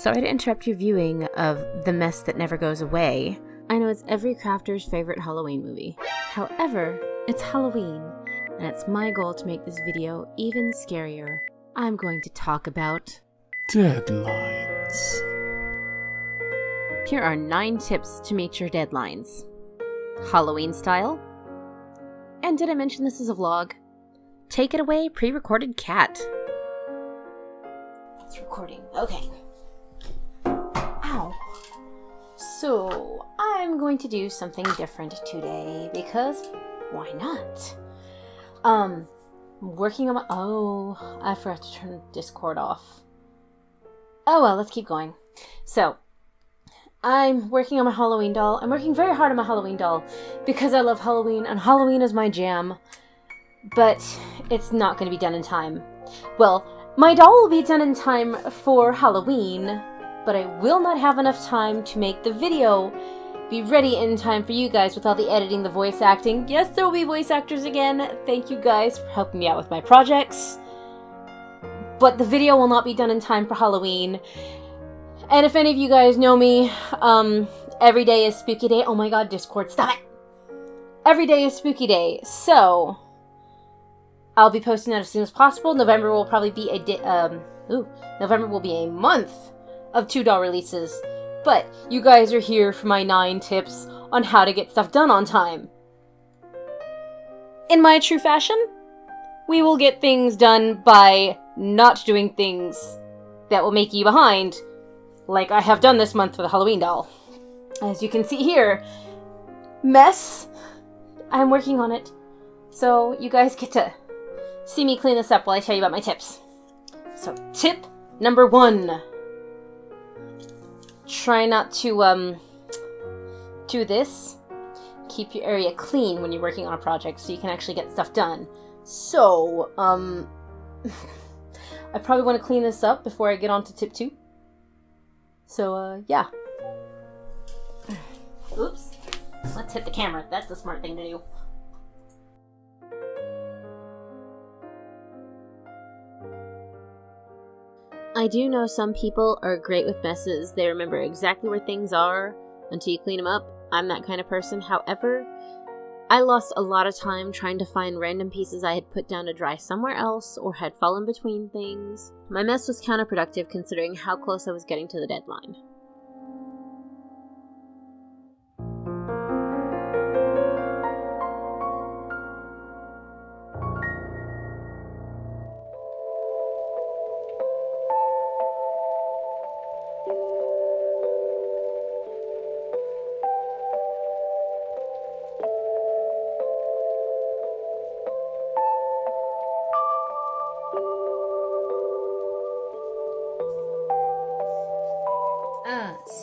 Sorry to interrupt your viewing of The Mess That Never Goes Away. I know it's every crafter's favorite Halloween movie. However, it's Halloween, and it's my goal to make this video even scarier. I'm going to talk about deadlines. Here are 9 tips to meet your deadlines. Halloween style. And did I mention this is a vlog? Take it away, pre-recorded cat. It's recording. Okay. Ow. So, I'm going to do something different today because why not? Working on my... Oh, I forgot to turn Discord off. Oh well, let's keep going. So, I'm working on my Halloween doll. I'm working very hard on my Halloween doll because I love Halloween and Halloween is my jam. But it's not going to be done in time. Well, my doll will be done in time for Halloween, but I will not have enough time to make the video be ready in time for you guys with all the editing, the voice acting. Yes, there will be voice actors again. Thank you guys for helping me out with my projects. But the video will not be done in time for Halloween. And if any of you guys know me, every day is spooky day. Oh my god, Discord, stop it! Every day is spooky day, so I'll be posting that as soon as possible. November will probably be November will be a month of 2 doll releases. But you guys are here for my 9 tips on how to get stuff done on time. In my true fashion, we will get things done by not doing things that will make you behind, like I have done this month for the Halloween doll. As you can see here, mess. I'm working on it. So you guys get to see me clean this up while I tell you about my tips. So tip number 1. Try not to, do this. Keep your area clean when you're working on a project so you can actually get stuff done. So, I probably want to clean this up before I get on to tip 2. So, yeah. Oops. Let's hit the camera. That's the smart thing to do. I do know some people are great with messes. They remember exactly where things are until you clean them up. I'm that kind of person. However, I lost a lot of time trying to find random pieces I had put down to dry somewhere else or had fallen between things. My mess was counterproductive considering how close I was getting to the deadline.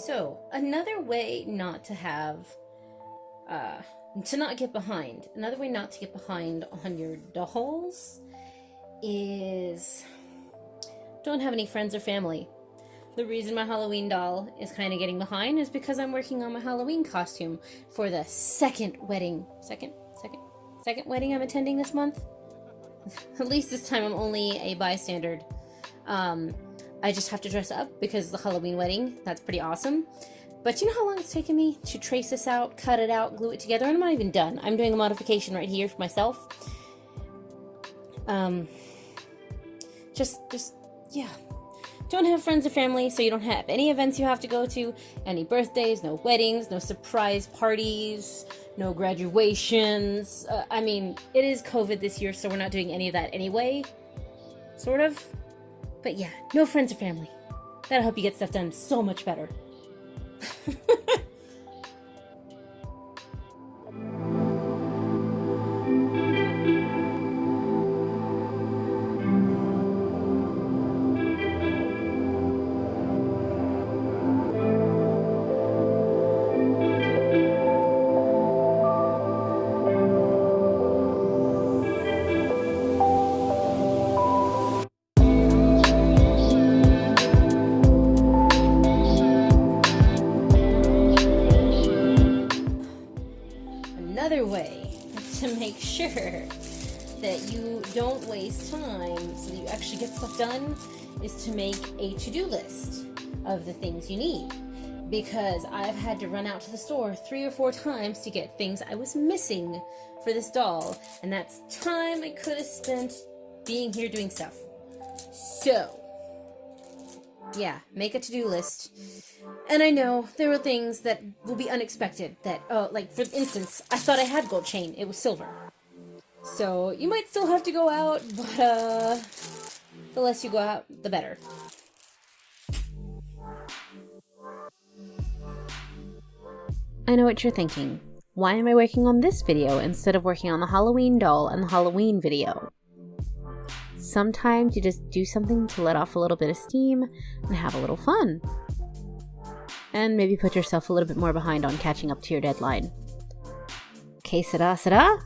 So, another way not to have, to not get behind, another way not to get behind on your dolls is don't have any friends or family. The reason my Halloween doll is kind of getting behind is because I'm working on my Halloween costume for the second wedding I'm attending this month. At least this time I'm only a bystander. I just have to dress up because it's the Halloween wedding. That's pretty awesome. But you know how long it's taken me to trace this out, cut it out, glue it together? And I'm not even done. I'm doing a modification right here for myself. Yeah. Don't have friends or family, so you don't have any events you have to go to, any birthdays, no weddings, no surprise parties, no graduations. I mean, it is COVID this year, so we're not doing any of that anyway. Sort of. But yeah, no friends or family. That'll help you get stuff done so much better. Another way to make sure that you don't waste time so that you actually get stuff done is to make a to-do list. of the things you need. Because I've had to run out to the store 3 or 4 times to get things I was missing for this doll. And that's time I could have spent being here doing stuff. So, yeah, make a to-do list. And I know there are things that will be unexpected. That, like, for instance, I thought I had gold chain. It was silver. So, you might still have to go out, but, the less you go out, the better. I know what you're thinking. Why am I working on this video instead of working on the Halloween doll and the Halloween video? Sometimes you just do something to let off a little bit of steam and have a little fun. And maybe put yourself a little bit more behind on catching up to your deadline. Que sera, sera?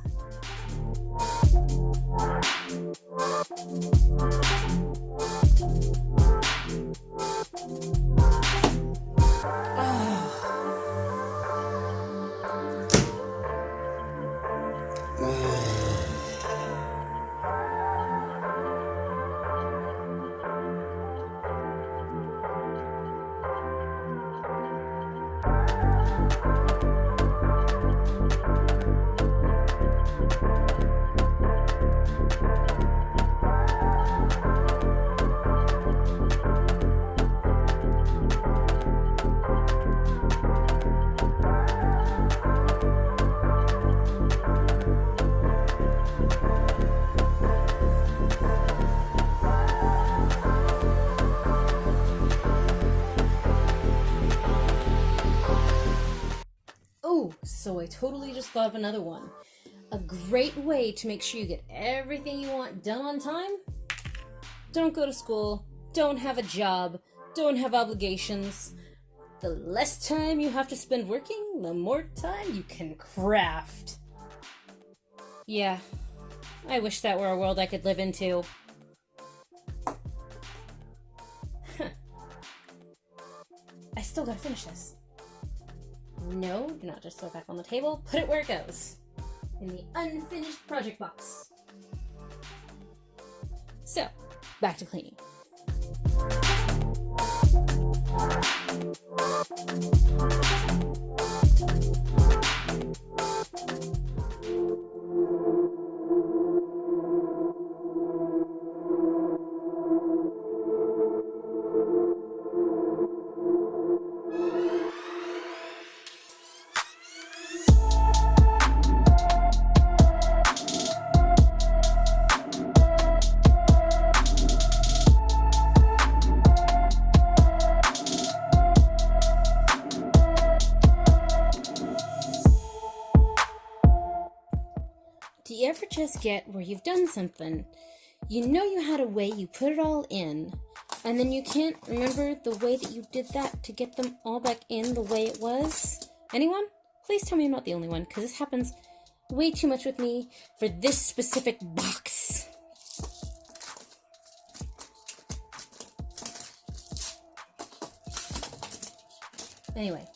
So I totally just thought of another one. A great way to make sure you get everything you want done on time? Don't go to school, don't have a job, don't have obligations. The less time you have to spend working, the more time you can craft. Yeah, I wish that were a world I could live into. I still gotta finish this. No, do not just throw it back on the table. Put it where it goes. In the unfinished project box. So, back to cleaning. Do you ever just get where you've done something, you know you had a way you put it all in, and then you can't remember the way that you did that to get them all back in the way it was? Anyone? Please tell me I'm not the only one, because this happens way too much with me for this specific box. Anyway,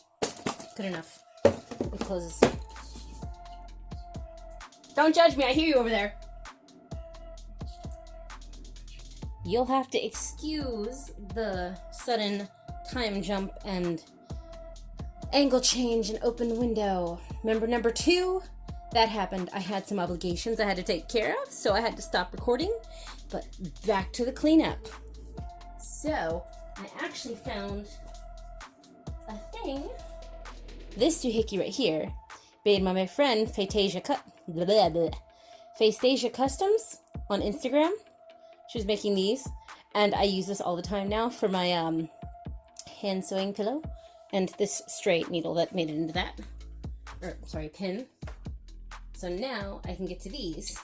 good enough. It closes. Don't judge me, I hear you over there. You'll have to excuse the sudden time jump and angle change and open window. Remember number 2? That happened. I had some obligations I had to take care of, so I had to stop recording. But back to the cleanup. So, I actually found a thing. This doohickey right here, made by my friend Fastasia Customs on Instagram. She was making these, and I use this all the time now for my hand sewing pillow, and this straight needle that made it into that, pin. So now I can get to these.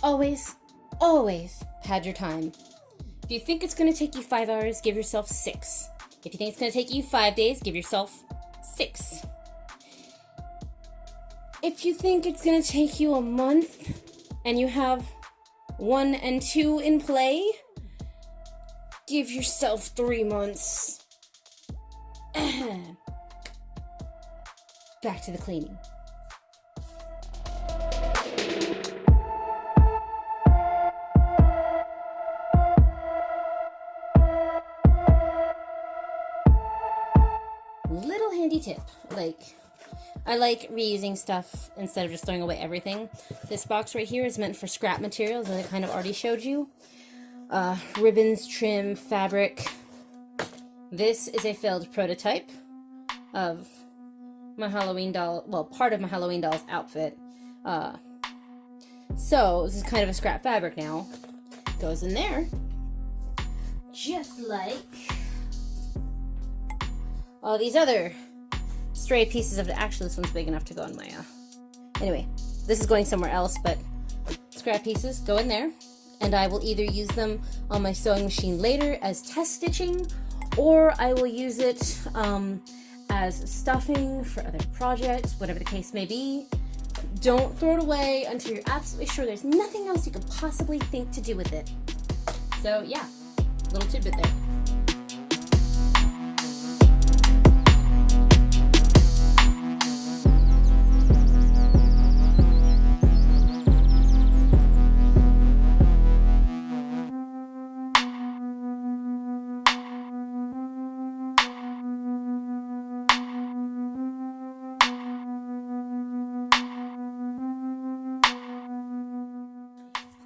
Always pad your time. If you think it's going to take you 5 hours, give yourself 6. If you think it's going to take you 5 days, give yourself 6. If you think it's going to take you a month and you have 1 and 2 in play, give yourself 3 months. Back to the cleaning. little handy tip. I like reusing stuff instead of just throwing away everything. This box right here is meant for scrap materials, as I kind of already showed you. Ribbons, trim, fabric. This is a failed prototype of my Halloween doll, well, part of my Halloween doll's outfit. So this is kind of a scrap fabric now. Goes in there. Just like all these other stray pieces of it. Actually, this one's big enough to go in my, anyway, this is going somewhere else, but scrap pieces go in there, and I will either use them on my sewing machine later as test stitching, or I will use it as stuffing for other projects, whatever the case may be. Don't throw it away until you're absolutely sure there's nothing else you could possibly think to do with it. So yeah, little tidbit there.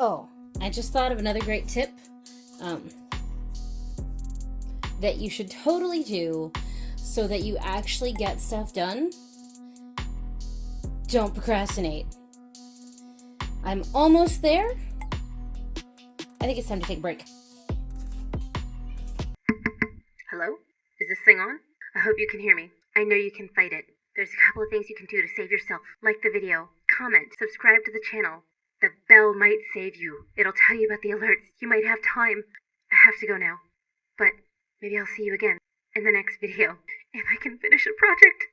Oh, I just thought of another great tip that you should totally do so that you actually get stuff done. Don't procrastinate. I'm almost there. I think it's time to take a break. Hello? Is this thing on? I hope you can hear me. I know you can fight it. There's a couple of things you can do to save yourself. Like the video, comment, subscribe to the channel. The bell might save you. It'll tell you about the alerts. You might have time. I have to go now. But maybe I'll see you again in the next video if I can finish a project.